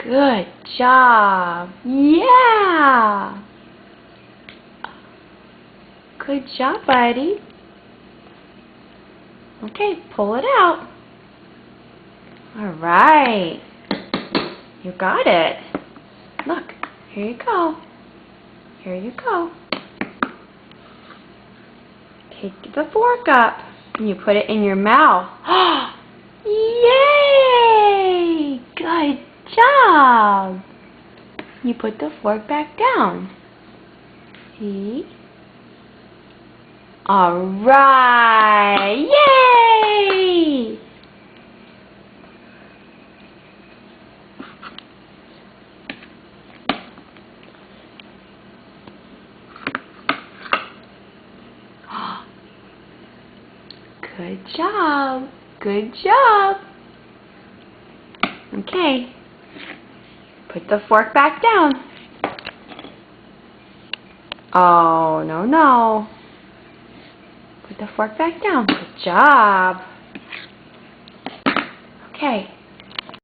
Good job. Yeah. Good job, buddy. Okay, pull it out. All right. You got it. Look, here you go. Here you go. Take the fork up and you put it in your mouth. Yay! Good job. You put the fork back down. See? All right. Yay! Good job. Good job. Okay. Put the fork back down. Oh, no, no. Put the fork back down. Good job. Okay.